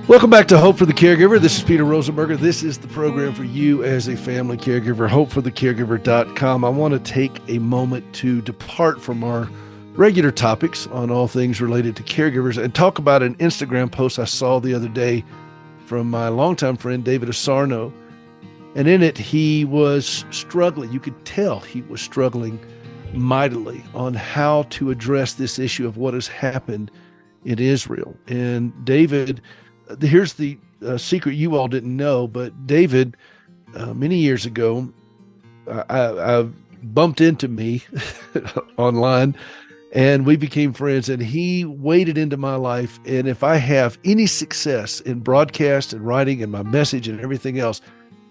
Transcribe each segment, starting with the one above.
Welcome back to Hope for the Caregiver. This is Peter Rosenberger. This is the program for you as a family caregiver, hopeforthecaregiver.com. I want to take a moment to depart from our regular topics on all things related to caregivers and talk about an Instagram post I saw the other day from my longtime friend, David Asarnow. And in it, he was struggling. You could tell he was struggling mightily on how to address this issue of what has happened in Israel. And David, here's the secret you all didn't know, but David, many years ago, I bumped into me online and we became friends, and he waded into my life. And if I have any success in broadcast and writing and my message and everything else,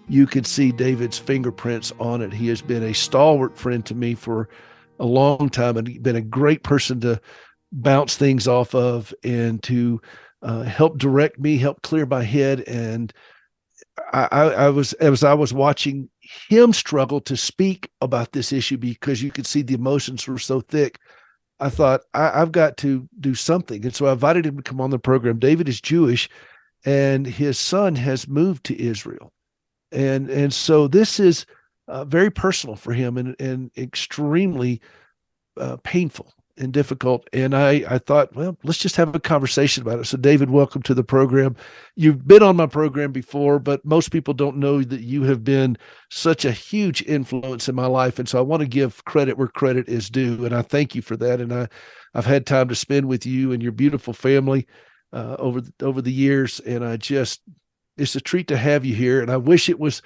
you could see David's fingerprints on it. He has been a stalwart friend to me for a long time and been a great person to bounce things off of and to help direct me, help clear my head. And I was, as I was watching him struggle to speak about this issue because you could see the emotions were so thick, I thought, I've got to do something. And so I invited him to come on the program. David is Jewish and his son has moved to Israel. And so this is very personal for him and extremely painful and difficult. And I thought, well, let's just have a conversation about it. So David, welcome to the program. You've been on my program before, but most people don't know that you have been such a huge influence in my life. And so I want to give credit where credit is due. And I thank you for that. And I've had time to spend with you and your beautiful family over the years. And it's a treat to have you here. And I wish it was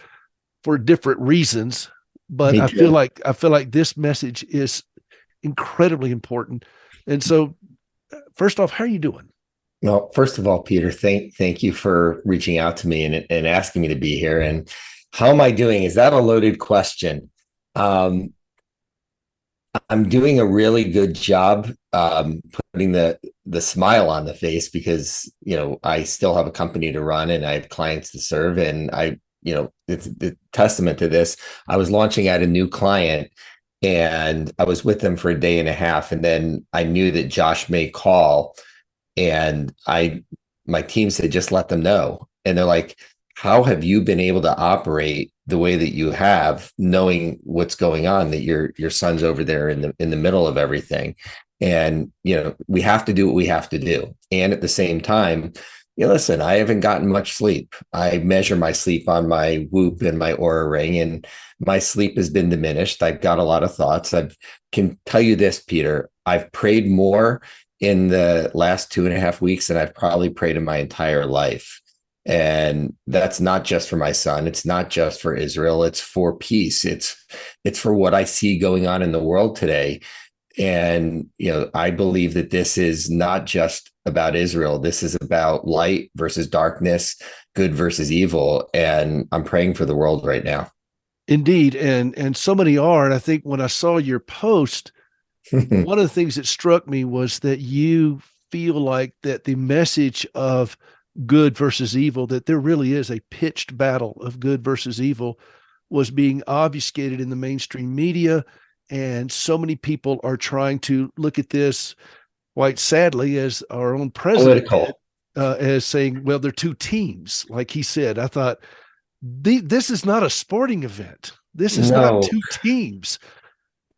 for different reasons, but I feel like this message is incredibly important. And so first off, how are you doing? Well, first of all, Peter, thank you for reaching out to me and asking me to be here. And how am I doing? Is that a loaded question? I'm doing a really good job putting the smile on the face because, I still have a company to run and I have clients to serve. And it's the testament to this. I was launching at a new client and I was with them for a day and a half. And then I knew that Josh may call and my team said, just let them know. And they're like, how have you been able to operate the way that you have, knowing what's going on, that your son's over there in the middle of everything? And, we have to do what we have to do. And at the same time, listen, I haven't gotten much sleep. I measure my sleep on my Whoop and my Aura Ring, and my sleep has been diminished. I've got a lot of thoughts. I can tell you this, Peter, I've prayed more in the last 2.5 weeks than I've probably prayed in my entire life. And that's not just for my son. It's not just for Israel. It's for peace. It's for what I see going on in the world today. And, I believe that this is not just about Israel. This is about light versus darkness, good versus evil. And I'm praying for the world right now. Indeed. And so many are. And I think when I saw your post, one of the things that struck me was that you feel like that the message of good versus evil, that there really is a pitched battle of good versus evil, was being obfuscated in the mainstream media. And so many people are trying to look at this, quite sadly, as our own president did, as saying, well, they're two teams. Like he said, I thought, this is not a sporting event. This is not two teams.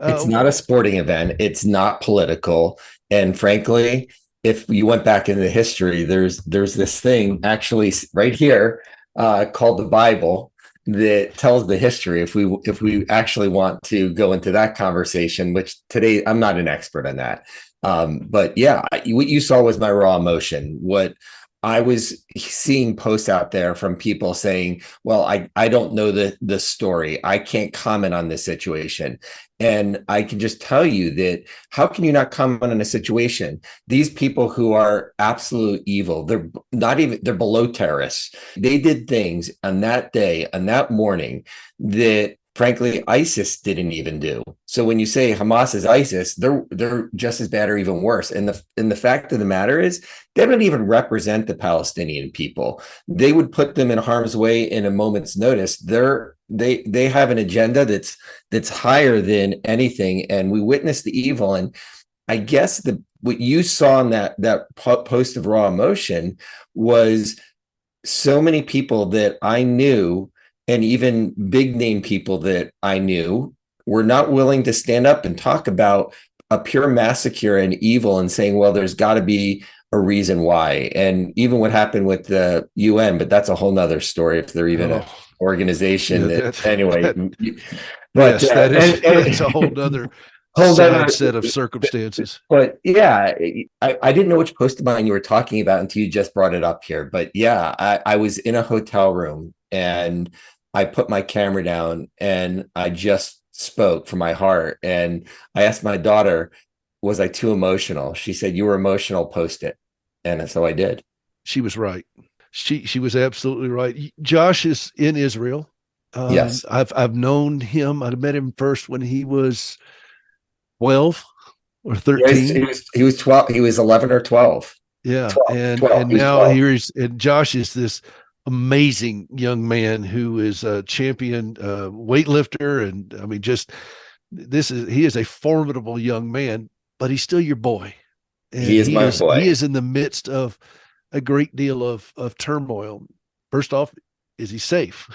It's not a sporting event. It's not political. And frankly, if you went back into history, there's this thing actually right here called the Bible that tells the history. If we actually want to go into that conversation, which today I'm not an expert on that, but yeah, what you saw was my raw emotion. What I was seeing posts out there from people saying, well, I don't know the story. I can't comment on this situation. And I can just tell you that how can you not comment on a situation? These people who are absolute evil, they're below terrorists. They did things on that day, on that morning, that frankly, ISIS didn't even do. So when you say Hamas is ISIS, they're just as bad or even worse. And the fact of the matter is, they don't even represent the Palestinian people. They would put them in harm's way in a moment's notice. They have an agenda that's higher than anything, and we witness the evil. And I guess what you saw in that post of raw emotion was so many people that I knew, and even big name people that I knew, were not willing to stand up and talk about a pure massacre and evil and saying, well, there's got to be a reason why. And even what happened with the UN, but that's a whole nother story if they're even an Oh, organization yeah, that anyway. that But yes, that is that's a whole and nother whole sad nother. set of circumstances. But yeah, I didn't know which post of mine you were talking about until you just brought it up here. But yeah, I was in a hotel room and I put my camera down and I just spoke from my heart. And I asked my daughter, was I too emotional? She said, you were emotional, post it. And so I did. She was right. She was absolutely right. Josh is in Israel. Yes. I've known him. I met him first when he was 12 or Yes, 13. he was 12. He was 11 or 12. Yeah, 12. and 12. He was now 12. here is and Josh is this amazing young man who is a champion weightlifter, and I mean, just he is a formidable young man, but he's still your boy, and He is my he boy. is in the midst of a great deal of turmoil. First off, is he safe?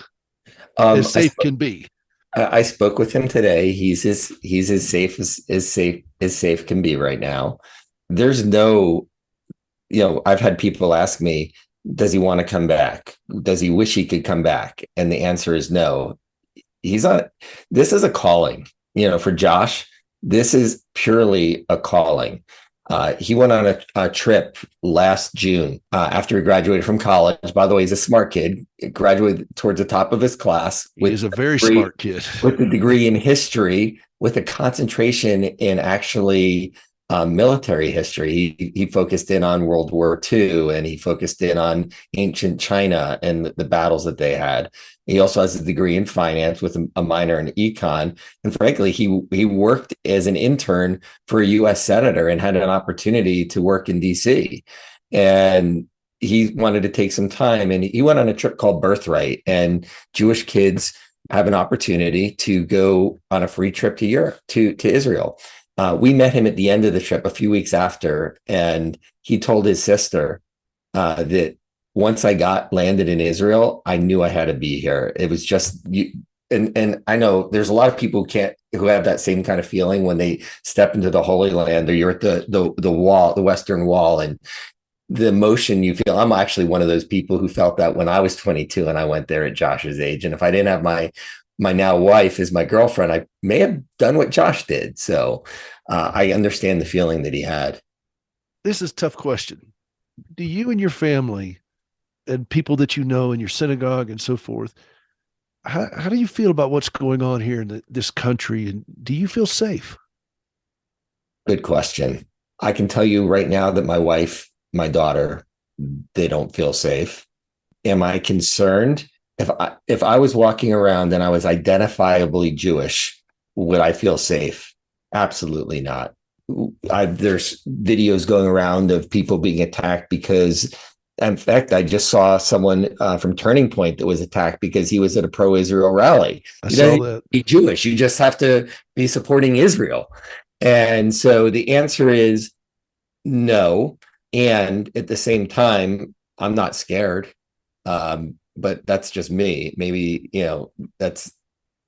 As I safe can be. I spoke with him today. He's as safe as safe can be right now. There's no, I've had people ask me, does he want to come back? Does he wish he could come back? And the answer is no. He's on. This is a calling, for Josh. This is purely a calling. He went on a trip last June after he graduated from college. By the way, he's a smart kid. He graduated towards the top of his class He is a very smart kid. with a degree in history, with a concentration in actually military history. He focused in on World War II and he focused in on ancient China and the battles that they had. He also has a degree in finance with a minor in econ. And frankly, he worked as an intern for a U.S. senator and had an opportunity to work in D.C. And he wanted to take some time and he went on a trip called Birthright, and Jewish kids have an opportunity to go on a free trip to Europe, to Israel. We met him at the end of the trip a few weeks after, and he told his sister that once I got landed in Israel, I knew I had to be here. It was just you. And I know there's a lot of people who have that same kind of feeling when they step into the Holy Land, or you're at the wall, the Western Wall, and the emotion you feel. I'm actually one of those people who felt that when I was 22 and I went there at Josh's age. And if I didn't have my now wife as my girlfriend, I may have done what Josh did. So I understand the feeling that he had. This is a tough question. Do you and your family and people that you know in your synagogue and so forth, how do you feel about what's going on here in this country? And do you feel safe? Good question. I can tell you right now that my wife, my daughter, they don't feel safe. Am I concerned? If I was walking around and I was identifiably Jewish, would I feel safe? Absolutely not. There's videos going around of people being attacked because, in fact, I just saw someone from Turning Point that was attacked because he was at a pro-Israel rally. I You saw don't have that. to be Jewish. You just have to be supporting Israel. And so the answer is no. And at the same time, I'm not scared. But that's just me. Maybe, that's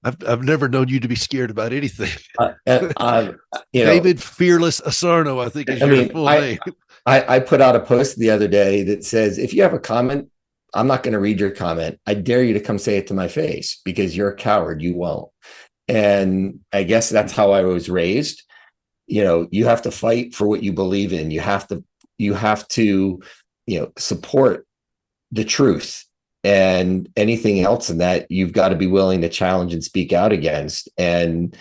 I've never known you to be scared about anything. uh, uh, you know, David Fearless Asarnow, I think is I your mean, full name. I put out a post the other day that says, if you have a comment, I'm not going to read your comment. I dare you to come say it to my face because you're a coward. You won't. And I guess that's how I was raised. You have to fight for what you believe in. You have to, support the truth, and anything else in that you've got to be willing to challenge and speak out against. And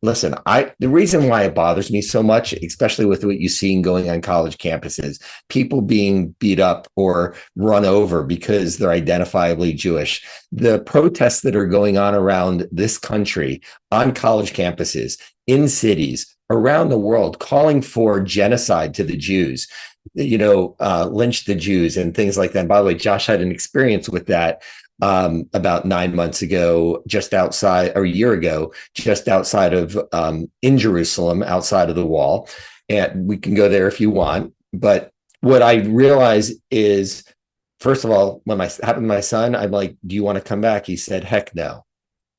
listen, the reason why it bothers me so much, especially with what you've seen going on college campuses, people being beat up or run over because they're identifiably Jewish, the protests that are going on around this country, on college campuses, in cities around the world, calling for genocide to the Jews, lynch the Jews and things like that. And by the way, Josh had an experience with that about 9 months ago, a year ago, just outside of in Jerusalem, outside of the wall. And we can go there if you want. But what I realize is first of all, when happened to my son, I'm like, do you want to come back? He said, heck no.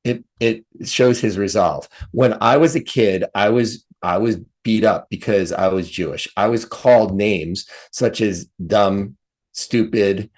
It shows his resolve. When I was a kid, I was beat up because I was Jewish. I was called names such as dumb, stupid.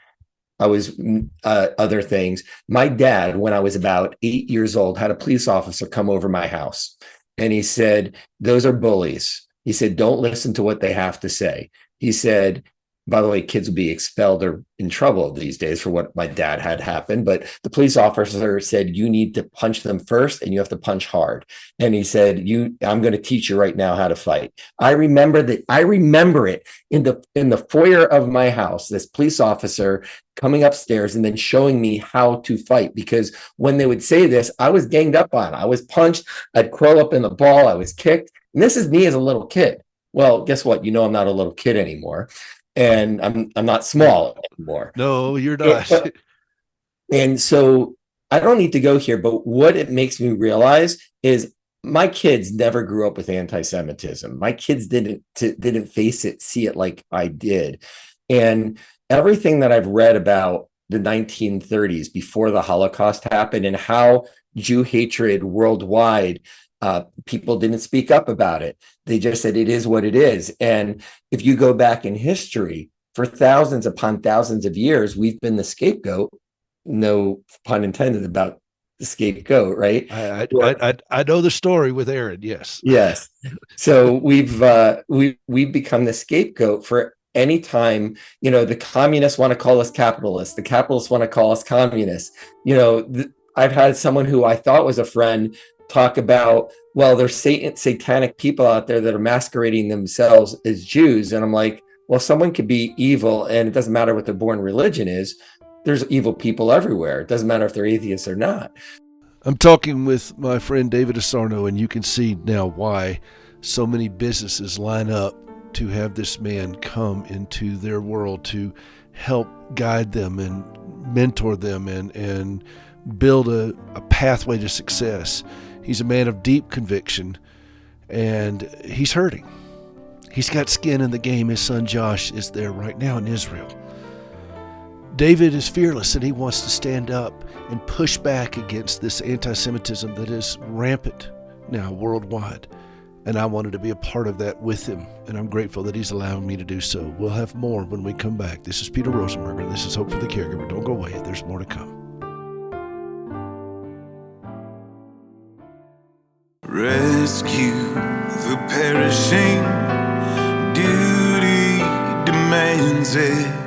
I was other things. My dad, when I was about 8 years old, had a police officer come over my house, and he said, "Those are bullies." He said, "Don't listen to what they have to say." He said, by the way, kids would be expelled or in trouble these days for what my dad had happened. But the police officer said, you need to punch them first and you have to punch hard. And he said, I'm going to teach you right now how to fight. I remember that. I remember it in the foyer of my house, this police officer coming upstairs and then showing me how to fight. Because when they would say this, I was ganged up on. I was punched. I'd crawl up in the ball. I was kicked. And this is me as a little kid. Well, guess what? I'm not a little kid anymore. And I'm not small anymore. No, you're not. And so I don't need to go here, but what it makes me realize is my kids never grew up with anti-Semitism. My kids didn't face it, see it like I did. And everything that I've read about the 1930s before the Holocaust happened and how Jew hatred worldwide, people didn't speak up about it. They just said it is what it is. And if you go back in history, for thousands upon thousands of years, we've been the scapegoat. No pun intended about the scapegoat, right? I know the story with Aaron. Yes. Yes. So we've become the scapegoat for any time, the communists want to call us capitalists. The capitalists want to call us communists. I've had someone who I thought was a friend talk about, well, there's satanic people out there that are masquerading themselves as Jews. And I'm like, well, someone could be evil and it doesn't matter what their born religion is. There's evil people everywhere. It doesn't matter if they're atheists or not. I'm talking with my friend David Asarnow, and you can see now why so many businesses line up to have this man come into their world to help guide them and mentor them and build a pathway to success. He's a man of deep conviction, and he's hurting. He's got skin in the game. His son Josh is there right now in Israel. David is fearless, and he wants to stand up and push back against this anti-Semitism that is rampant now worldwide. And I wanted to be a part of that with him, and I'm grateful that he's allowing me to do so. We'll have more when we come back. This is Peter Rosenberger. This is Hope for the Caregiver. Don't go away. There's more to come. Rescue the perishing, duty demands it.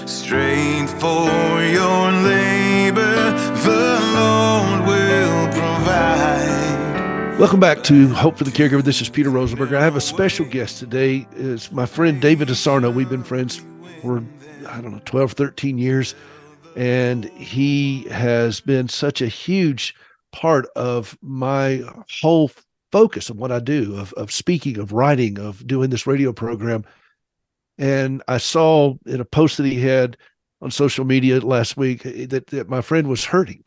Strength for your labor, the Lord will provide. Welcome back to Hope for the Caregiver. This is Peter Rosenberger. I have a special guest today. It's my friend David Asarnow. We've been friends for, 12, 13 years. And he has been such a huge part of my whole focus of what I do, of speaking, of writing, of doing this radio program. And I saw in a post that he had on social media last week that my friend was hurting.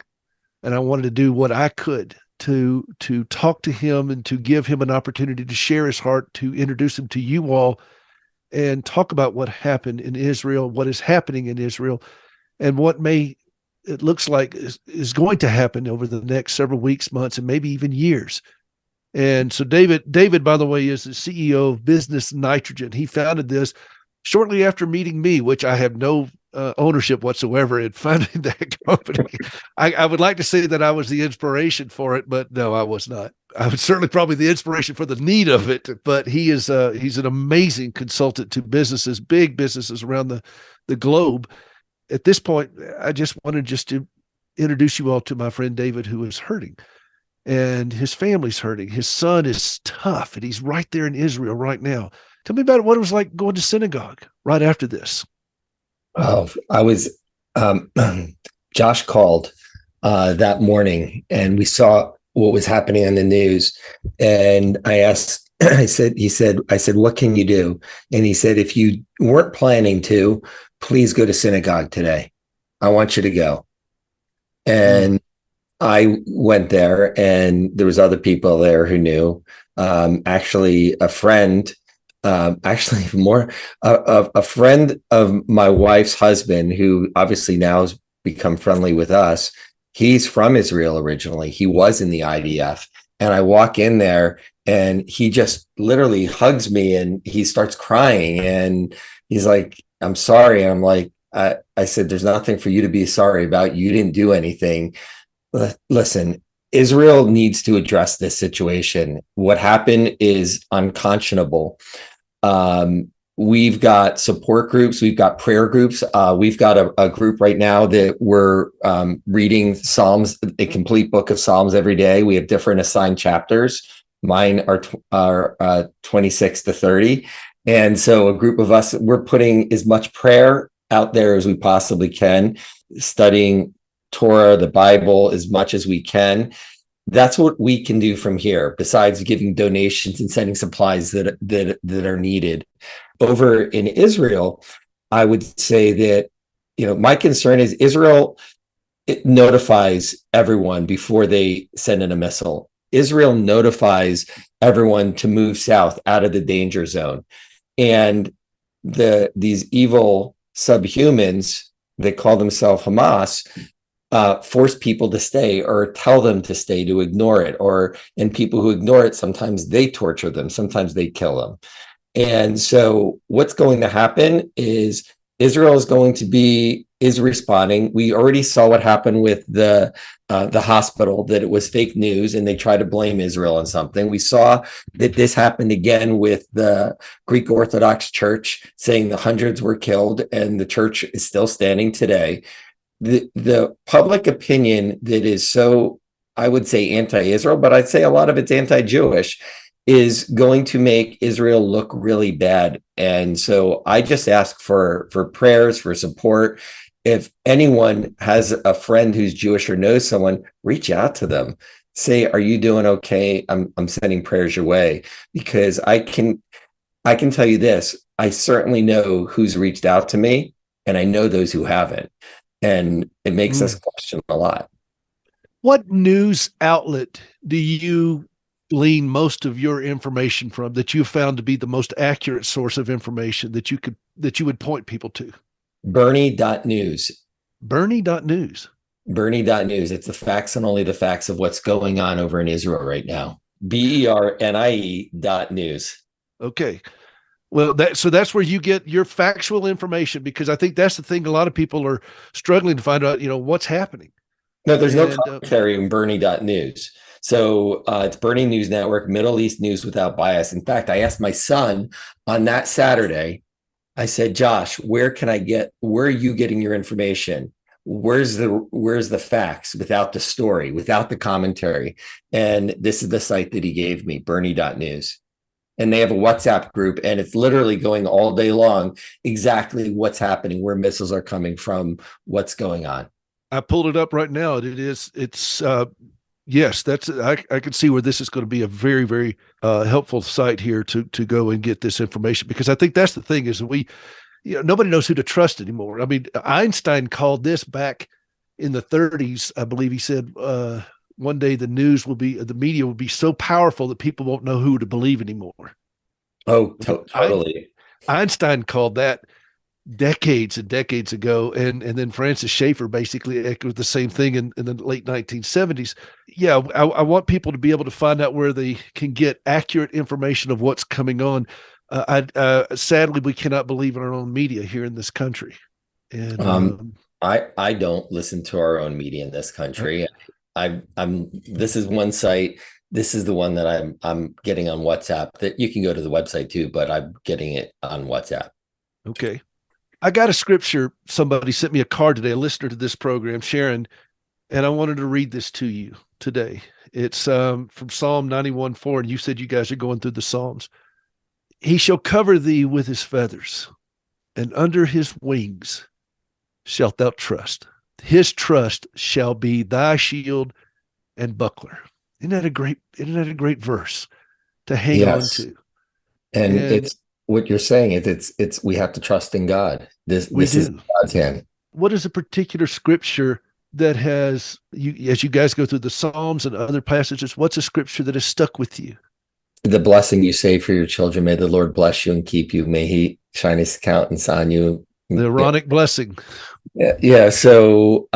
And I wanted to do what I could to talk to him and to give him an opportunity to share his heart, to introduce him to you all, and talk about what happened in Israel, what is happening in Israel, and what it looks like is going to happen over the next several weeks, months, and maybe even years. And so David, by the way, is the CEO of Business Nitrogen. He founded this shortly after meeting me, which I have no ownership whatsoever in founding that company. I would like to say that I was the inspiration for it, but no, I was not. I was certainly probably the inspiration for the need of it, but he's an amazing consultant to businesses, big businesses around the globe. At this point, I just wanted to introduce you all to my friend David, who is hurting, and his family's hurting. His son is tough, and he's right there in Israel right now. Tell me about what it was like going to synagogue right after this. Oh, I was, Josh called that morning, and we saw what was happening on the news. And I asked, I said, what can you do? And he said, if you weren't planning to, please go to synagogue today. I want you to go. And I went there, and there was other people there who knew. Actually, a friend Actually, more a friend of my wife's husband, who obviously now has become friendly with us. He's from Israel originally. He was in the IDF, and I walk in there, and he just literally hugs me, and he starts crying, and he's like, "I'm sorry." And I'm like, I said, "There's nothing for you to be sorry about. You didn't do anything." Listen, Israel needs to address this situation. What happened is unconscionable. We've got support groups, we've got prayer groups, we've got a group right now that we're reading Psalms, a complete book of Psalms every day. We have different assigned chapters. Mine are 26 to 30. And so a group of us, we're putting as much prayer out there as we possibly can, studying Torah, the Bible, as much as we can. That's what we can do from here, besides giving donations and sending supplies that are needed. Over in Israel, I would say that, my concern is Israel, it notifies everyone before they send in a missile. Israel notifies everyone to move south out of the danger zone. And these evil subhumans, they call themselves Hamas, force people to stay or tell them to stay, to ignore it, and people who ignore it, sometimes they torture them, sometimes they kill them. And so what's going to happen is Israel is responding. We already saw what happened with the hospital, that it was fake news and they try to blame Israel on something. We saw that this happened again with the Greek Orthodox Church, saying the hundreds were killed, and the church is still standing today. The public opinion that is so, I would say, anti-Israel, but I'd say a lot of it's anti-Jewish, is going to make Israel look really bad. And so I just ask for prayers, for support. If anyone has a friend who's Jewish or knows someone, reach out to them. Say, "Are you doing okay? I'm sending prayers your way." Because I can tell you this, I certainly know who's reached out to me, and I know those who haven't. And it makes us question a lot. What news outlet do you glean most of your information from, that you found to be the most accurate source of information that you would point people to? Bernie.news. Bernie.news. Bernie.news. It's the facts and only the facts of what's going on over in Israel right now. BERNIE.news. Okay. Well, that's where you get your factual information, because I think that's the thing a lot of people are struggling to find out, what's happening. No, there's no commentary in Bernie.news. So it's Bernie News Network, Middle East news without bias. In fact, I asked my son on that Saturday, I said, "Josh, where are you getting your information? Where's the facts without the story, without the commentary?" And this is the site that he gave me, Bernie.news. And they have a WhatsApp group, and it's literally going all day long, exactly what's happening, where missiles are coming from, what's going on. I pulled it up right now. Yes, I can see where this is going to be a very, very helpful site here to go and get this information, because I think that's the thing, is nobody knows who to trust anymore. I mean, Einstein called this back in the 30s. I believe he said, one day the media will be so powerful that people won't know who to believe anymore. Oh, totally. Einstein called that decades and decades ago, and then Francis Schaeffer basically echoed the same thing in the late 1970s. Yeah, I want people to be able to find out where they can get accurate information of what's coming on. Sadly, we cannot believe in our own media here in this country. And I don't listen to our own media in this country. This is one site. This is the one that I'm getting on WhatsApp. That you can go to the website too, but I'm getting it on WhatsApp. Okay. I got a scripture. Somebody sent me a card today, a listener to this program, Sharon, and I wanted to read this to you today. It's from Psalm 91:4, and you said you guys are going through the Psalms. "He shall cover thee with his feathers, and under his wings shalt thou trust. His trust shall be thy shield and buckler." Isn't that a great verse to hang on to? And it's what you're saying is it's we have to trust in God. This is God's hand. What is a particular scripture that has you, as you guys go through the Psalms and other passages, what's a scripture that has stuck with you? the blessing you say for your children, may the Lord bless you and keep you. May he shine his countenance on you. The Aaronic blessing. Yeah. So,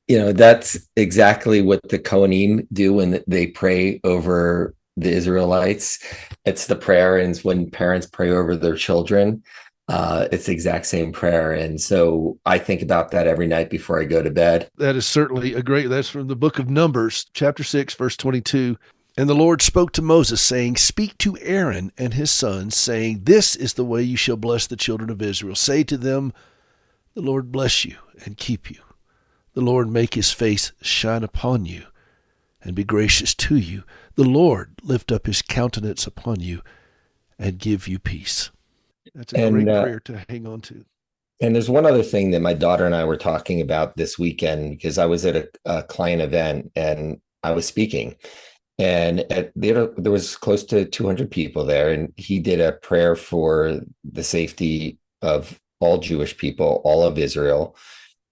that's exactly what the Kohanim do when they pray over the Israelites. It's the prayer, and it's when parents pray over their children. It's the exact same prayer. And so I think about that every night before I go to bed. That is certainly that's from the book of Numbers, chapter 6, verse 22. And the Lord spoke to Moses, saying, speak to Aaron and his sons, saying, this is the way you shall bless the children of Israel. Say to them, the Lord bless you and keep you. The Lord make his face shine upon you and be gracious to you. The Lord lift up his countenance upon you and give you peace. That's a great prayer to hang on to. And there's one other thing that my daughter and I were talking about this weekend, because I was at a client event and I was speaking. And there was close to 200 people there, and he did a prayer for the safety of all Jewish people, all of Israel.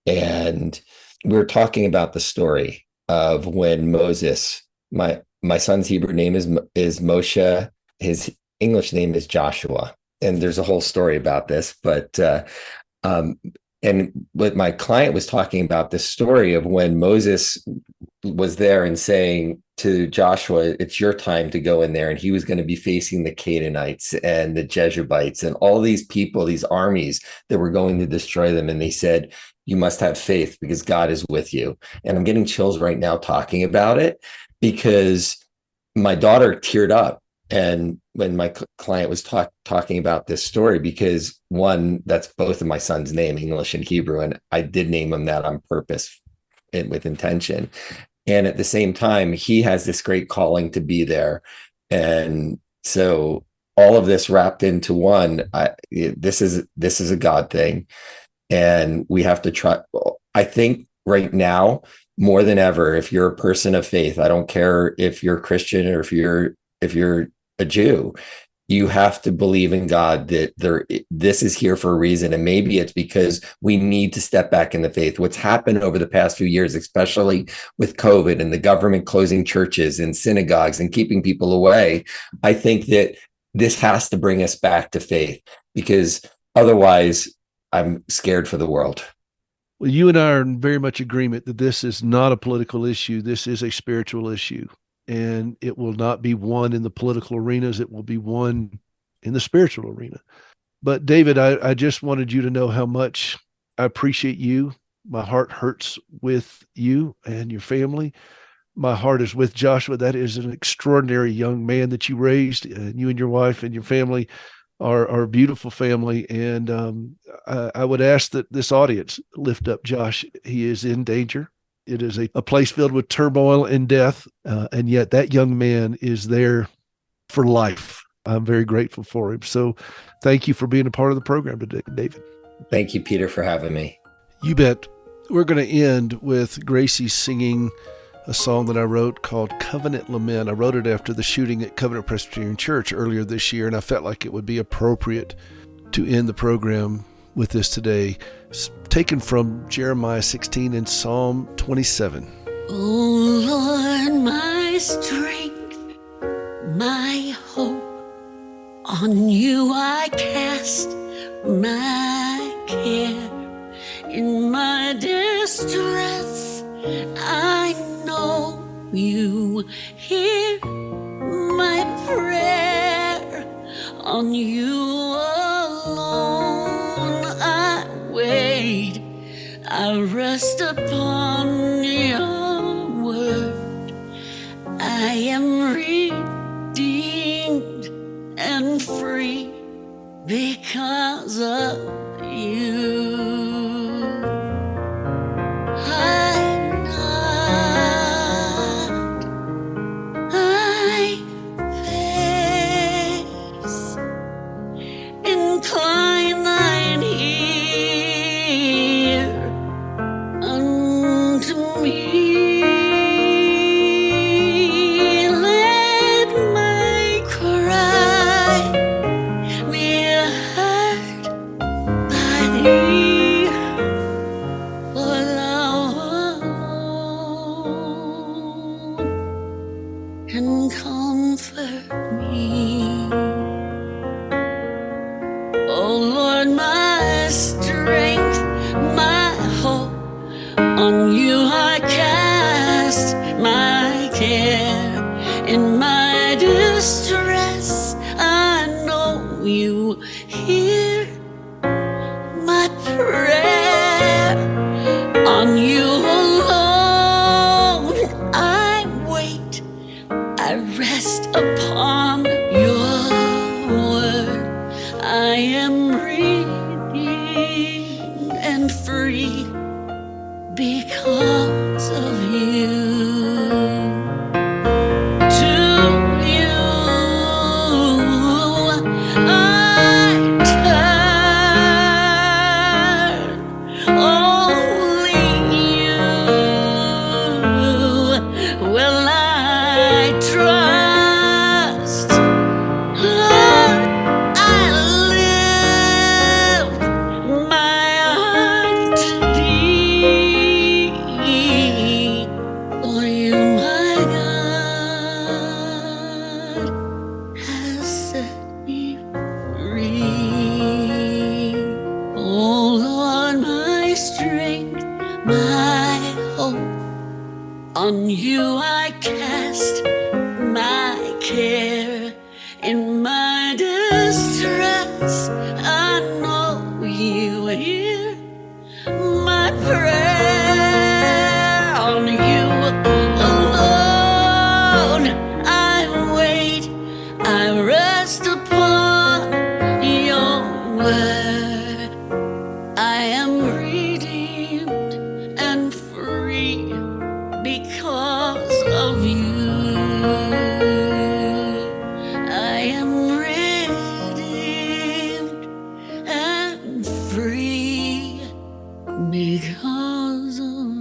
And we were talking about the story of when Moses, my son's Hebrew name is Moshe, his English name is Joshua. And there's a whole story about this, but and what my client was talking about, this story of when Moses was there and saying to Joshua, it's your time to go in there. And he was going to be facing the Canaanites and the Jebusites and all these people, these armies that were going to destroy them. And they said, you must have faith because God is with you. And I'm getting chills right now talking about it, because my daughter teared up. And when my client was talking about this story, because one, that's both of my son's name, English and Hebrew, and I did name him that on purpose and with intention. And at the same time, he has this great calling to be there. And so all of this wrapped into one, this is a God thing. And we have to try. I think right now, more than ever, if you're a person of faith, I don't care if you're Christian or if you're a Jew, you have to believe in God that this is here for a reason. And maybe it's because we need to step back in the faith. What's happened over the past few years, especially with COVID and the government closing churches and synagogues and keeping people away, I think that this has to bring us back to faith, because otherwise I'm scared for the world. Well, you and I are in very much agreement that this is not a political issue. This is a spiritual issue. And it will not be won in the political arenas. It will be won in the spiritual arena. But David, I just wanted you to know how much I appreciate you. My heart hurts with you and your family. My heart is with Joshua. That is an extraordinary young man that you raised. And you and your wife and your family are a beautiful family. And I would ask that this audience lift up Josh. He is in danger. It is a place filled with turmoil and death, and yet that young man is there for life. I'm very grateful for him. So thank you for being a part of the program today, David. Thank you, Peter, for having me. You bet. We're going to end with Gracie singing a song that I wrote called Covenant Lament. I wrote it after the shooting at Covenant Presbyterian Church earlier this year, and I felt like it would be appropriate to end the program with this today. It's taken from Jeremiah 16 and Psalm 27. Oh Lord, my strength, my hope, on you I cast my care. In my distress, I know you hear my prayer. On you alone I wait, I rest upon your word. I am redeemed and free because of you. I'm not my face, incline thine ear unto me. Let my cry be heard by thee. comfort me. Oh Lord, my strength, my hope, on you I cast my care. In my distress, I know you hear my prayer. On you alone I wait, I rest upon your word. I am redeemed and free because of you. To you I turn, only you will I trust. Lord, I lift my heart to thee. For you, my God, has set me free. Oh Lord, my strength, my hope, on you I cast my care. In my distress, I know you hear my prayer. On you alone I wait, I rest upon your word. I am redeemed and free because of you. I am redeemed and free because of